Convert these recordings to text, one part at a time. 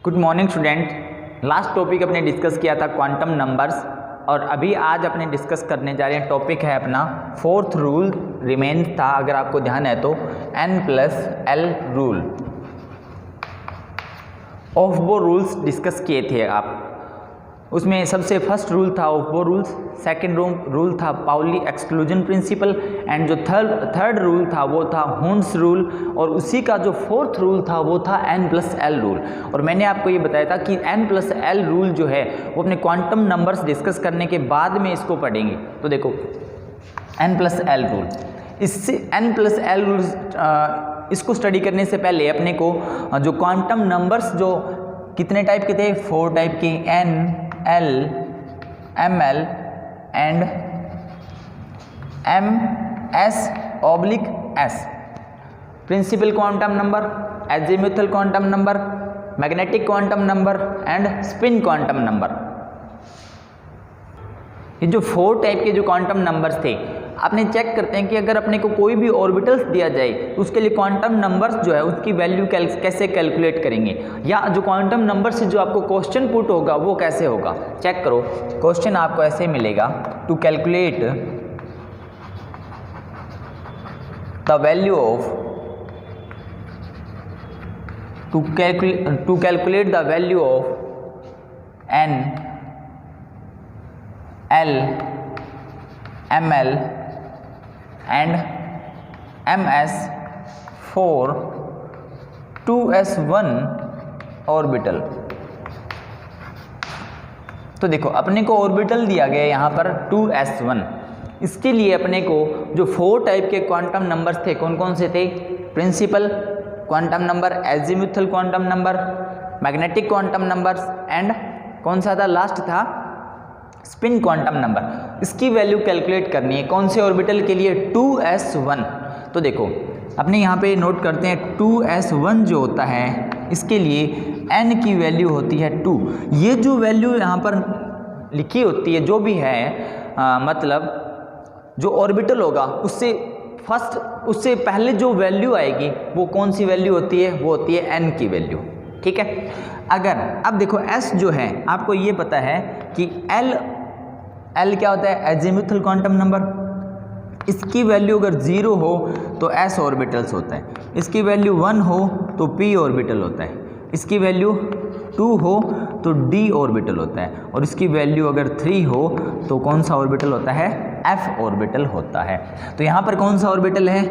Good morning student. Last topic अपने discuss किया था क्वांटम नंबर्स और अभी आज अपने डिस्कस करने जा रहे हैं टॉपिक है अपना फोर्थ रूल रिमेन्स था, अगर आपको ध्यान है तो n+l रूल। ऑफ बो रूल्स डिस्कस किए थे आप, उसमें सबसे फर्स्ट रूल था ऑफ बो रूल्स, सेकेंड रूल था पाउली एक्सक्लूजन प्रिंसिपल एंड जो थर्ड रूल था वो था हुंड्स रूल और उसी का जो फोर्थ रूल था वो था n+l रूल। और मैंने आपको ये बताया था कि n+l रूल जो है वो अपने क्वांटम नंबर्स डिस्कस करने के बाद में इसको पढ़ेंगे। तो देखो n+l रूल, इससे n+l रूल इसको स्टडी करने से पहले अपने को जो क्वांटम नंबर्स जो कितने टाइप के थे, 4 टाइप के, n, l, ml and ms/s, principal quantum number, azimuthal quantum number, magnetic quantum number and spin quantum number. ये जो 4 टाइप के जो क्वांटम नंबर्स थे, आपने चेक करते हैं कि अगर अपने को कोई भी ऑर्बिटल्स दिया जाए तो उसके लिए क्वांटम नंबर्स जो है उसकी वैल्यू कैसे कैलकुलेट करेंगे, या जो क्वांटम नंबर से जो आपको क्वेश्चन पुट होगा वो कैसे होगा। चेक करो, क्वेश्चन आपको ऐसे मिलेगा, to calculate the value of to calculate the value of n, l, ml and ms for 2s1 orbital. तो देखो अपने को ऑर्बिटल दिया गया यहाँ पर 2s1, इसके लिए अपने को जो 4 टाइप के क्वांटम नंबर्स थे कौन कौन से थे, principal quantum number, azimuthal quantum number, magnetic quantum numbers and कौन सा था, लास्ट था स्पिन क्वांटम नंबर। इसकी वैल्यू कैलकुलेट करनी है कौन से ऑर्बिटल के लिए, 2s1। तो देखो अपने यहाँ पे नोट करते हैं 2s1 जो होता है इसके लिए n की वैल्यू होती है 2। ये जो वैल्यू यहाँ पर लिखी होती है जो भी है मतलब जो ऑर्बिटल होगा उससे पहले जो वैल्यू आएगी वो कौन सी वैल्यू होती है, वो होती है n की वैल्यू। ठीक है, अगर अब देखो s जो है आपको ये पता है कि l क्या होता है, एजीमुथल क्वांटम नंबर, इसकी वैल्यू अगर 0 हो तो s ऑर्बिटल्स होता है, इसकी वैल्यू 1 हो तो p ऑर्बिटल होता है, इसकी वैल्यू 2 हो तो d ऑर्बिटल होता है और इसकी वैल्यू अगर 3 हो तो कौन सा ऑर्बिटल होता है, f ऑर्बिटल होता है। तो यहाँ पर कौन सा ऑर्बिटल है,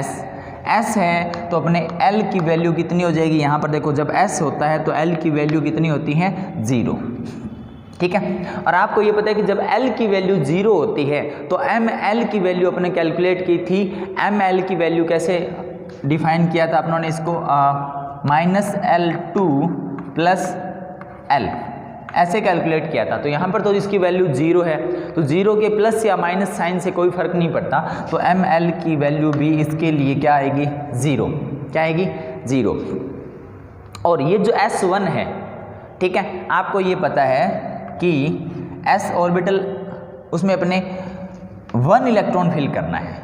s है, तो अपने l की वैल्यू कितनी हो जाएगी, यहाँ पर देखो जब s होता है तो l की वैल्यू कितनी होती है, 0। ठीक है, और आपको ये पता है कि जब l की वैल्यू 0 होती है तो ml की वैल्यू अपने कैलकुलेट की थी। ml की वैल्यू कैसे डिफाइन किया था अपनों ने इसको, -l2 + l ऐसे कैलकुलेट किया था। तो यहाँ पर तो इसकी वैल्यू 0 है, तो 0 के प्लस या माइनस साइन से कोई फर्क नहीं पड़ता, तो ml की वैल्यू भी इसके लिए क्या आएगी, 0। क्या आएगी, 0। और ये जो s1 है, ठीक है, आपको ये पता है कि s ऑर्बिटल उसमें अपने 1 इलेक्ट्रॉन फिल करना है।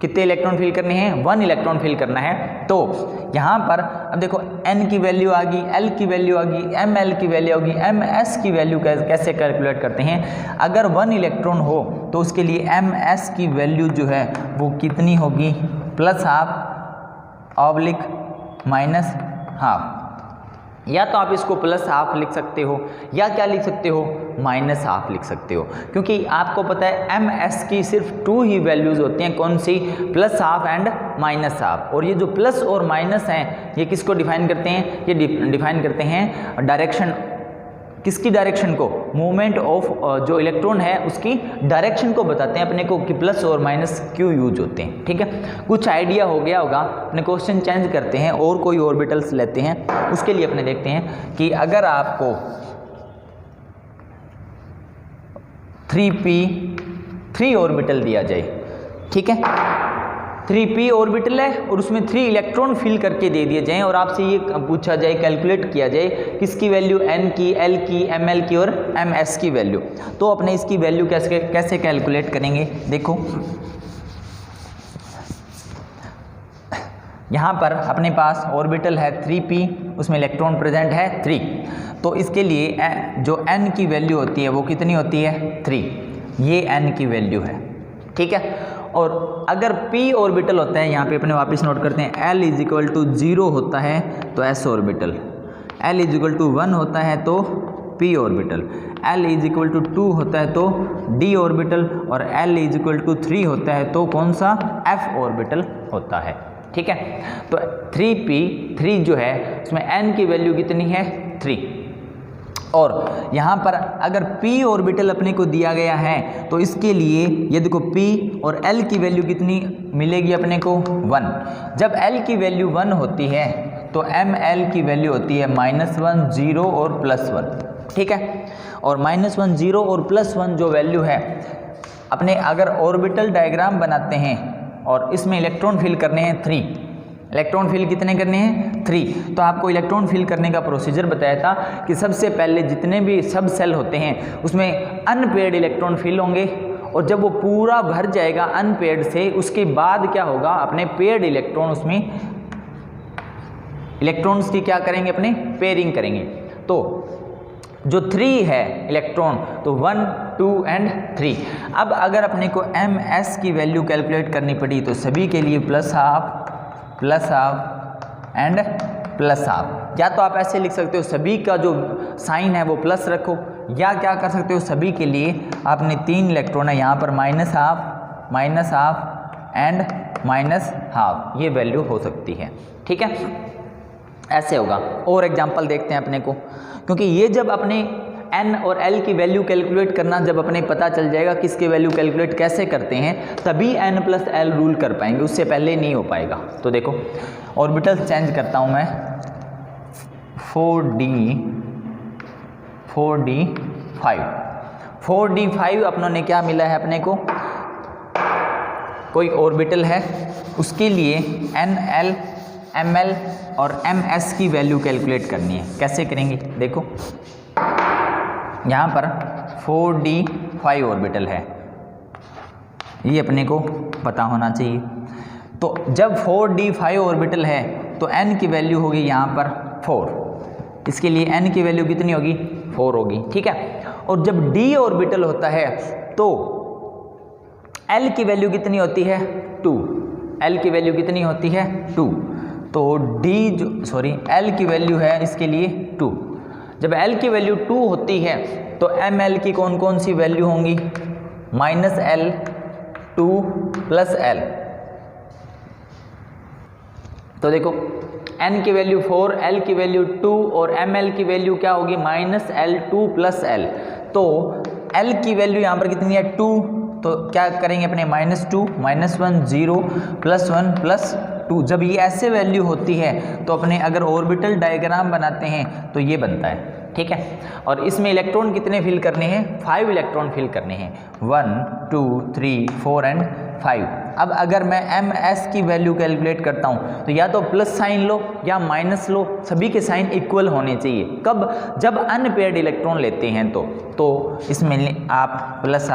कितने इलेक्ट्रॉन फिल करने हैं, 1 इलेक्ट्रॉन फिल करना है। तो यहाँ पर अब देखो n की वैल्यू आ गई, l की वैल्यू आ गई, ml की वैल्यू आ गई, ms की वैल्यू कैसे कैलकुलेट करते हैं, अगर 1 इलेक्ट्रॉन हो तो उसके लिए ms की वैल्यू जो है वो कितनी होगी, +½ या तो आप इसको +½ लिख सकते हो या क्या लिख सकते हो, -½ लिख सकते हो, क्योंकि आपको पता है ms की सिर्फ 2 ही वैल्यूज़ होती हैं, कौन सी, +½ एंड -½। और ये जो प्लस और माइनस हैं ये किसको डिफाइन करते हैं, ये डिफाइन करते हैं डायरेक्शन, किसकी डायरेक्शन को, मूवमेंट ऑफ जो इलेक्ट्रॉन है उसकी डायरेक्शन को बताते हैं अपने को कि प्लस और माइनस क्यों यूज होते हैं। ठीक है, कुछ आइडिया हो गया होगा। अपने क्वेश्चन चेंज करते हैं और कोई ऑर्बिटल्स लेते हैं, उसके लिए अपने देखते हैं कि अगर आपको 3p3 ऑर्बिटल दिया जाए, ठीक है, 3p ऑर्बिटल है और उसमें 3 इलेक्ट्रॉन फिल करके दे दिए जाएं और आपसे ये पूछा जाए, कैलकुलेट किया जाए किसकी वैल्यू, n की, l की, ml की और ms की वैल्यू, तो अपने इसकी वैल्यू कैसे कैलकुलेट करेंगे। देखो यहाँ पर अपने पास ऑर्बिटल है 3p, उसमें इलेक्ट्रॉन प्रेजेंट है 3, तो इसके लिए जो n की वैल्यू होती है वो कितनी होती है 3, ये n की वैल्यू है, ठीक है। और अगर p ऑर्बिटल होता है, यहाँ पे अपने वापस नोट करते हैं, l इज इक्वल टू 0 होता है तो s orbital, l is equal to 1 होता है तो p orbital, l is equal to 2 होता है तो d ऑर्बिटल, और l इज इक्वल टू 3 होता है तो कौन सा f ऑर्बिटल होता है, ठीक है। तो 3p जो है उसमें n की वैल्यू कितनी है 3, और यहाँ पर अगर p ऑर्बिटल अपने को दिया गया है तो इसके लिए ये देखो p और l की वैल्यू कितनी मिलेगी अपने को 1। जब l की वैल्यू 1 होती है तो ml की वैल्यू होती है -1, 0 और +1, ठीक है। और -1, 0 और +1 जो वैल्यू है अपने, अगर ऑर्बिटल डायग्राम बनाते हैं और इसमें इलेक्ट्रॉन फिल करने हैं 3, इलेक्ट्रॉन फिल कितने करने हैं 3, तो आपको इलेक्ट्रॉन फिल करने का प्रोसीजर बताया था कि सबसे पहले जितने भी सब सेल होते हैं उसमें अनपेयर्ड इलेक्ट्रॉन फिल होंगे, और जब वो पूरा भर जाएगा अनपेयर्ड से, उसके बाद क्या होगा, अपने पेयर्ड इलेक्ट्रॉन, उसमें इलेक्ट्रॉन्स की क्या करेंगे, अपने पेयरिंग करेंगे। तो जो 3 है इलेक्ट्रॉन, तो 1, 2 एंड 3। अब अगर अपने को ms की वैल्यू कैलकुलेट करनी पड़ी तो सभी के लिए +12 एंड +12, या तो आप ऐसे लिख सकते हो सभी का जो साइन है वो प्लस रखो, या क्या कर सकते हो, सभी के लिए आपने 3 इलेक्ट्रॉन है यहाँ पर -12 एंड -12, ये वैल्यू हो सकती है, ठीक है। ऐसे होगा। और एग्जांपल देखते हैं अपने को, क्योंकि ये जब अपने n और l की वैल्यू कैलकुलेट करना जब अपने पता चल जाएगा किसके वैल्यू कैलकुलेट कैसे करते हैं, तभी n + l रूल कर पाएंगे, उससे पहले नहीं हो पाएगा। तो देखो ऑर्बिटल चेंज करता हूँ मैं, 4d5 अपनों ने क्या मिला है अपने को, कोई ऑर्बिटल है, उसके लिए n, l, ml और ms की वैल्यू कैलकुलेट करनी है। कैसे करेंगे, देखो यहाँ पर 4d5 ऑर्बिटल है, ये अपने को पता होना चाहिए। तो जब 4d5 ऑर्बिटल है तो n की वैल्यू होगी यहाँ पर 4, इसके लिए n की वैल्यू कितनी होगी 4 होगी, ठीक है। और जब d ऑर्बिटल होता है तो l की वैल्यू कितनी होती है 2, l की वैल्यू कितनी होती है 2, तो l की वैल्यू है इसके लिए 2। जब l की वैल्यू 2 होती है तो ml की कौन कौन सी वैल्यू होंगी, -l, 2 + l। तो देखो n की वैल्यू 4, l की वैल्यू 2 और ml की वैल्यू क्या होगी -l, 2 + l। तो l की वैल्यू यहाँ पर कितनी है 2, तो क्या करेंगे अपने -2, -1, 0 +1 +2। जब ये ऐसे वैल्यू होती है तो अपने अगर ऑर्बिटल डायग्राम बनाते हैं तो ये बनता है, ठीक है। और इसमें इलेक्ट्रॉन कितने फिल करने हैं, 5 इलेक्ट्रॉन फिल करने हैं, 1, 2, 3, 4 एंड 5। अब अगर मैं ms की वैल्यू कैलकुलेट करता हूँ तो या तो प्लस साइन लो या माइनस लो, सभी के साइन इक्वल होने चाहिए। कब, जब अनपेयर्ड इलेक्ट्रॉन लेते हैं तो इसमें आप plus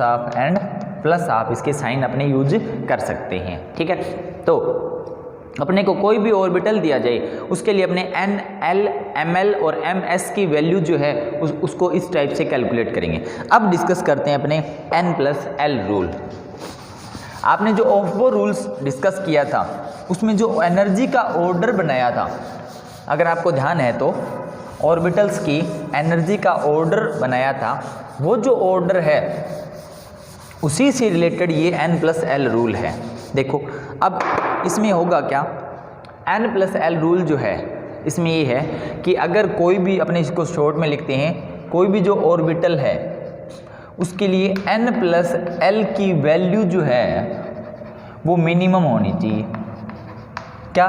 half and plus half इसके साइन अपने यूज कर सकते हैं, ठीक है। तो अपने को कोई भी ऑर्बिटल दिया जाए उसके लिए अपने n, l, ml और ms की वैल्यू जो है उसको इस टाइप से कैलकुलेट करेंगे। अब डिस्कस करते हैं अपने n + l रूल। आपने जो ऑफ-बो रूल्स डिस्कस किया था उसमें जो एनर्जी का ऑर्डर बनाया था, अगर आपको ध्यान है तो ऑर्बिटल्स की एनर्जी का ऑर्डर बनाया था, वो जो ऑर्डर है उसी से रिलेटेड ये n + l रूल है। देखो अब इसमें होगा क्या, n + l रूल जो है इसमें ये है कि अगर कोई भी, अपने इसको शॉर्ट में लिखते हैं, कोई भी जो ऑर्बिटल है उसके लिए n + l की वैल्यू जो है वो मिनिमम होनी चाहिए। क्या,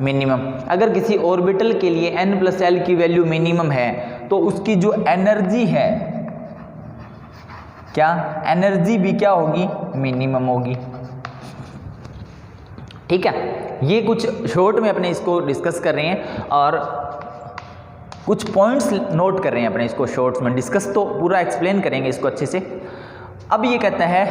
मिनिमम। अगर किसी ऑर्बिटल के लिए n + l की वैल्यू मिनिमम है तो उसकी जो एनर्जी है, क्या एनर्जी भी क्या होगी, मिनिमम होगी, ठीक है। ये कुछ शॉर्ट में अपने इसको डिस्कस कर रहे हैं और कुछ पॉइंट्स नोट कर रहे हैं अपने इसको शॉर्ट्स में। डिस्कस तो पूरा एक्सप्लेन करेंगे इसको अच्छे से। अब ये कहता है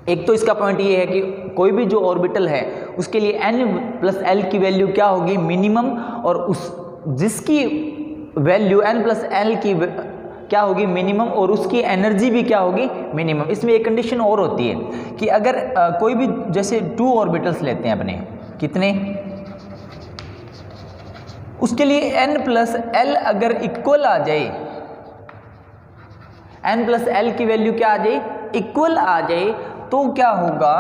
एक तो इसका पॉइंट ये है कि कोई भी जो ऑर्बिटल है उसके लिए n+l की वैल्यू क्या होगी, मिनिमम, और उस जिसकी वैल्यू n+l की क्या होगी, मिनिमम, और उसकी एनर्जी भी क्या होगी, मिनिमम। इसमें एक कंडीशन और होती है कि अगर कोई भी जैसे 2 ऑर्बिटल्स लेते हैं अपने, कितने, उसके लिए n+l अगर इक्वल आ जाए, n+l की वैल्यू क्या आ जाए, इक्वल आ जाए, तो क्या होगा,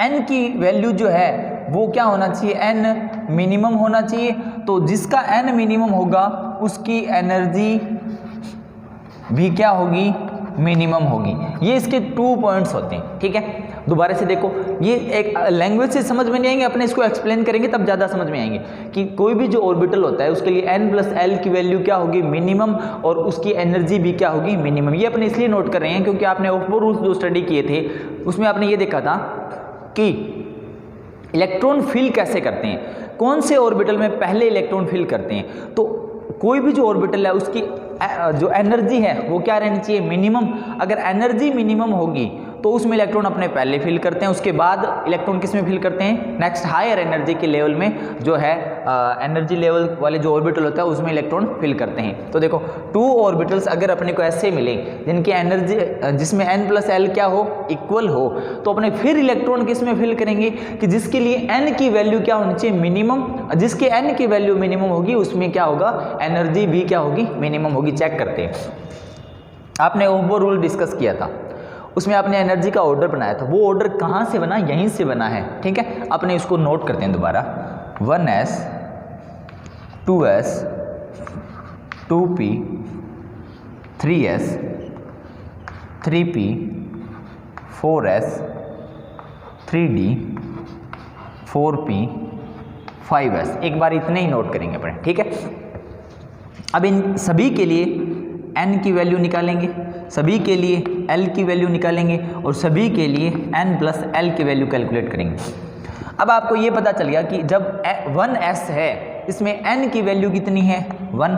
n की वैल्यू जो है वो क्या होना चाहिए, n मिनिमम होना चाहिए। तो जिसका n मिनिमम होगा उसकी एनर्जी भी क्या होगी, मिनिमम होगी। ये इसके 2 पॉइंट्स होते हैं, ठीक है। दोबारा से देखो, ये एक लैंग्वेज से समझ में नहीं आएंगे, अपने इसको एक्सप्लेन करेंगे तब ज़्यादा समझ में आएंगे कि कोई भी जो ऑर्बिटल होता है उसके लिए n+l की वैल्यू क्या होगी, मिनिमम, और उसकी एनर्जी भी क्या होगी, मिनिमम। ये अपने इसलिए नोट कर रहे हैं क्योंकि आपने ऑफ-बोर रूल्स जो स्टडी किए थे उसमें आपने ये देखा था कि इलेक्ट्रॉन फिल कैसे करते हैं, कौन से ऑर्बिटल में पहले इलेक्ट्रॉन फिल करते हैं। तो कोई भी जो ऑर्बिटल है उसकी जो एनर्जी है वो क्या रहनी चाहिए, मिनिमम। अगर एनर्जी मिनिमम होगी तो उसमें इलेक्ट्रॉन अपने पहले फिल करते हैं, उसके बाद इलेक्ट्रॉन किस में फिल करते हैं, नेक्स्ट हायर एनर्जी के लेवल में, जो है एनर्जी लेवल वाले जो ऑर्बिटल होता है उसमें इलेक्ट्रॉन फिल करते हैं। तो देखो 2 ऑर्बिटल्स अगर अपने को ऐसे मिले जिनकी एनर्जी, जिसमें n+l क्या हो, इक्वल हो, तो अपने फिर इलेक्ट्रॉन किस में फिल करेंगे कि जिसके लिए n की वैल्यू क्या होनी चाहिए, मिनिमम। जिसके n की वैल्यू मिनिमम होगी उसमें क्या होगा, एनर्जी भी क्या होगी, मिनिमम होगी। चेक करते हैं, आपने ऑफ-बोर रूल डिस्कस किया था, उसमें आपने एनर्जी का ऑर्डर बनाया था, वो ऑर्डर कहाँ से बना, यहीं से बना है, ठीक है। अपने इसको नोट करते हैं दोबारा, 1s 2s 2p 3s 3p 4s 3d 4p 5s। एक बार इतने ही नोट करेंगे अपने, ठीक है। अब इन सभी के लिए n की वैल्यू निकालेंगे, सभी के लिए l की वैल्यू निकालेंगे, और सभी के लिए n+l की वैल्यू कैलकुलेट करेंगे। अब आपको ये पता चल गया कि जब 1s है इसमें n की वैल्यू कितनी है, 1।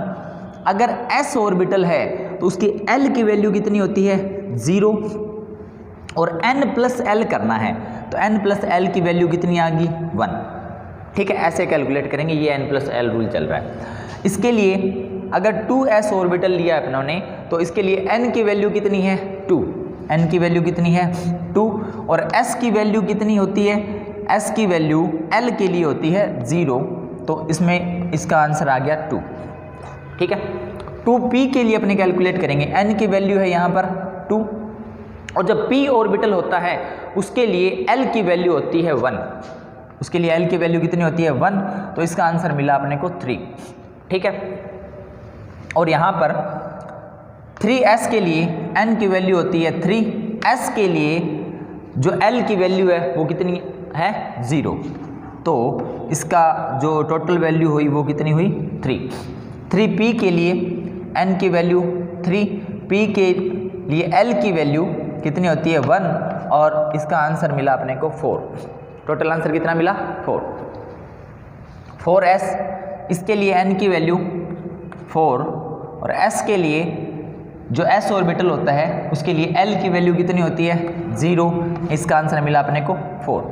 अगर s ऑर्बिटल है तो उसकी l की वैल्यू कितनी होती है, 0, और n+l करना है तो n+l की वैल्यू कितनी आ गई, 1, ठीक है। ऐसे कैलकुलेट करेंगे, ये n+l रूल चल रहा है। इसके लिए अगर 2s ऑर्बिटल लिया है अपनों ने तो इसके लिए n की वैल्यू कितनी है, 2, n की वैल्यू कितनी है, 2, और s की वैल्यू कितनी होती है, s की वैल्यू l के लिए होती है 0, तो इसमें इसका आंसर आ गया 2, ठीक है। 2p के लिए अपने कैलकुलेट करेंगे, n की वैल्यू है यहाँ पर 2, और जब p ऑर्बिटल होता है उसके लिए l की वैल्यू होती है 1, उसके लिए l की वैल्यू कितनी होती है, 1, तो इसका आंसर मिला अपने को 3, ठीक है। और यहाँ पर 3s के लिए n की वैल्यू होती है 3, s के लिए जो l की वैल्यू है वो कितनी है, 0, तो इसका जो टोटल वैल्यू हुई वो कितनी हुई, 3। 3p के लिए n की वैल्यू 3, p के लिए l की वैल्यू कितनी होती है, 1, और इसका आंसर मिला अपने को 4। टोटल आंसर कितना मिला, 4s। इसके लिए n की वैल्यू 4, और s के लिए जो s ऑर्बिटल होता है उसके लिए l की वैल्यू कितनी होती है, 0, इसका आंसर मिला अपने को 4।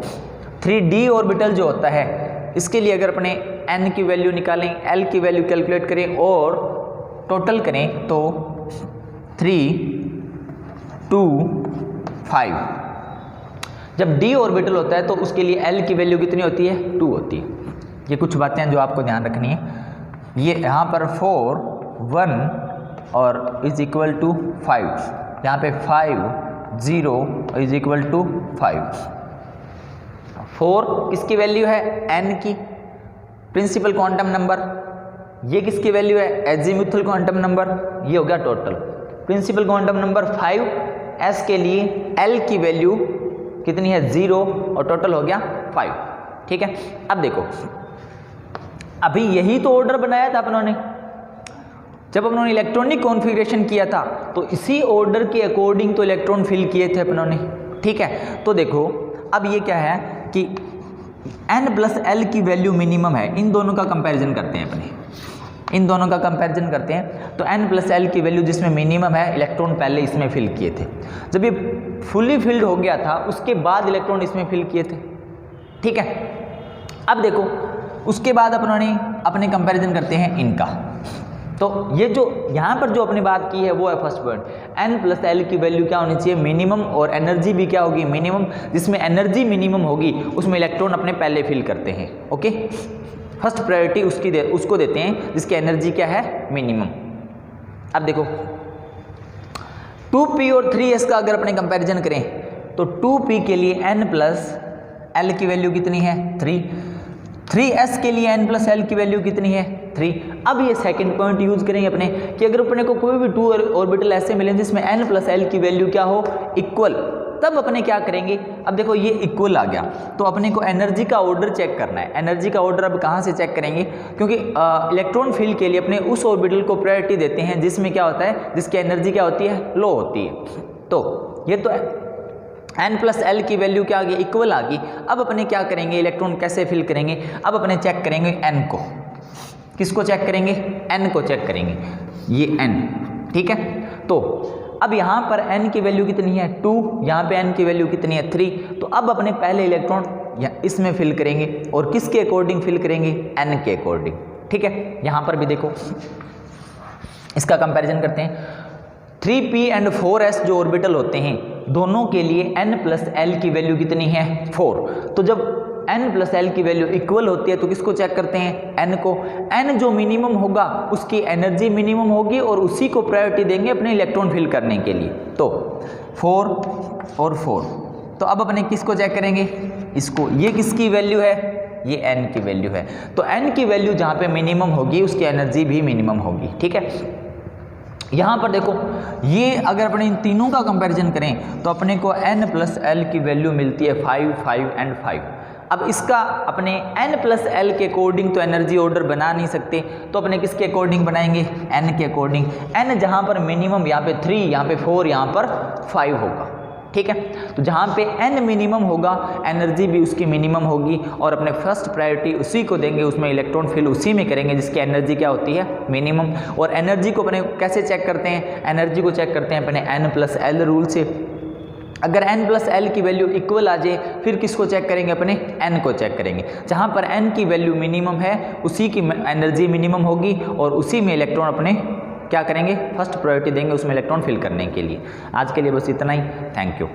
3d ऑर्बिटल जो होता है इसके लिए अगर अपने n की वैल्यू निकालें, l की वैल्यू कैलकुलेट करें और टोटल करें तो 3, 2, 5। जब d ऑर्बिटल होता है तो उसके लिए l की वैल्यू कितनी होती है, 2 होती है। ये कुछ बातें हैं जो आपको ध्यान रखनी है। ये यहाँ पर 4, 1 और इज इक्वल टू 5, यहाँ पे 5, 0 इज इक्वल टू 5। 4 किसकी वैल्यू है, n की, प्रिंसिपल क्वांटम नंबर। ये किसकी वैल्यू है, एजीमुथल क्वांटम नंबर। ये हो गया total principal quantum number 5। s के लिए l की वैल्यू कितनी है, 0, और टोटल हो गया 5, ठीक है। अब देखो, अभी यही तो ऑर्डर बनाया था अपनों ने, जब अपनों ने इलेक्ट्रॉनिक कॉन्फ़िगरेशन किया था तो इसी ऑर्डर के अकॉर्डिंग तो इलेक्ट्रॉन फिल किए थे अपनों ने, ठीक है। तो देखो अब ये क्या है कि n+l की वैल्यू मिनिमम है, इन दोनों का कंपैरिजन करते हैं अपने। इन दोनों का कंपैरिजन करते हैं तो n+l की वैल्यू जिसमें मिनिमम है, इलेक्ट्रॉन पहले इसमें फिल किए थे। जब ये फुली फिल्ड हो गया था उसके बाद इलेक्ट्रॉन इसमें फिल किए थे, ठीक है। अब देखो उसके बाद अपने कंपैरिजन करते हैं इनका। तो ये जो यहाँ पर जो अपनी बात की है वो है फर्स्ट पॉइंट, n+l की वैल्यू क्या होनी चाहिए, मिनिमम, और एनर्जी भी क्या होगी, मिनिमम। जिसमें एनर्जी मिनिमम होगी उसमें इलेक्ट्रॉन अपने पहले फिल करते हैं, ओके। फर्स्ट प्रायोरिटी उसको देते हैं जिसकी एनर्जी क्या है, मिनिमम। अब देखो 2p और 3s का अगर अपने कंपैरिजन करें तो 2p के लिए n+l की वैल्यू कितनी है, 3s के लिए n+l की वैल्यू कितनी है, 3। अब ये सेकंड पॉइंट यूज करेंगे अपने कि अगर अपने को कोई भी 2 ऑर्बिटल ऐसे मिले जिसमें n+l की वैल्यू क्या हो, इक्वल, तब अपने क्या करेंगे। अब देखो ये इक्वल आ गया तो अपने को एनर्जी का ऑर्डर चेक करना है। एनर्जी का ऑर्डर अब कहाँ से चेक करेंगे, क्योंकि इलेक्ट्रॉन फिल के लिए अपने उस ऑर्बिटल को प्रायोरिटी देते हैं जिसमें क्या होता है, जिसकी एनर्जी क्या होती है, लो होती है। तो ये तो n+l की वैल्यू क्या आ गई, इक्वल आ गई। अब अपने क्या करेंगे, इलेक्ट्रॉन कैसे फिल करेंगे, अब अपने चेक करेंगे n को। किसको चेक करेंगे, n को चेक करेंगे, ये n, ठीक है। तो अब यहाँ पर n की वैल्यू कितनी है, 2, यहाँ पे n की वैल्यू कितनी है, 3। तो अब अपने पहले इलेक्ट्रॉन इसमें फिल करेंगे और किसके अकॉर्डिंग फिल करेंगे, n के अकॉर्डिंग, ठीक है। यहाँ पर भी देखो इसका कंपैरिजन करते हैं। 3p एंड 4s जो ऑर्बिटल होते हैं दोनों के लिए n+l की वैल्यू कितनी है, 4। तो जब n+l की वैल्यू इक्वल होती है तो किसको चेक करते हैं, n को। n जो मिनिमम होगा उसकी एनर्जी मिनिमम होगी और उसी को प्रायोरिटी देंगे अपने इलेक्ट्रॉन फिल करने के लिए। तो 4 और 4, तो अब अपने किसको चेक करेंगे, इसको। ये किसकी वैल्यू है, ये n की वैल्यू है। तो n की वैल्यू जहाँ पे मिनिमम होगी उसकी एनर्जी भी मिनिमम होगी, ठीक है। यहाँ पर देखो ये अगर अपने इन तीनों का कंपैरिजन करें तो अपने को n+l की वैल्यू मिलती है 5, 5 एंड 5। अब इसका अपने n+l के अकॉर्डिंग तो एनर्जी ऑर्डर बना नहीं सकते, तो अपने किसके अकॉर्डिंग बनाएंगे, n के अकॉर्डिंग। n जहाँ पर मिनिमम, यहाँ पे 3, यहाँ पे 4, यहाँ पर 5 होगा, ठीक है। तो जहाँ पे n मिनिमम होगा एनर्जी भी उसकी मिनिमम होगी और अपने फर्स्ट प्रायोरिटी उसी को देंगे, उसमें इलेक्ट्रॉन फिल उसी में करेंगे जिसकी एनर्जी क्या होती है, मिनिमम। और एनर्जी को अपने कैसे चेक करते हैं, एनर्जी को चेक करते हैं अपने n+l रूल से। अगर n+l की वैल्यू इक्वल आ जाए फिर किसको चेक करेंगे, अपने n को चेक करेंगे। जहाँ पर n की वैल्यू मिनिमम है उसी की एनर्जी मिनिमम होगी और उसी में इलेक्ट्रॉन अपने क्या करेंगे, फर्स्ट प्रायोरिटी देंगे उसमें इलेक्ट्रॉन फिल करने के लिए। आज के लिए बस इतना ही, थैंक यू।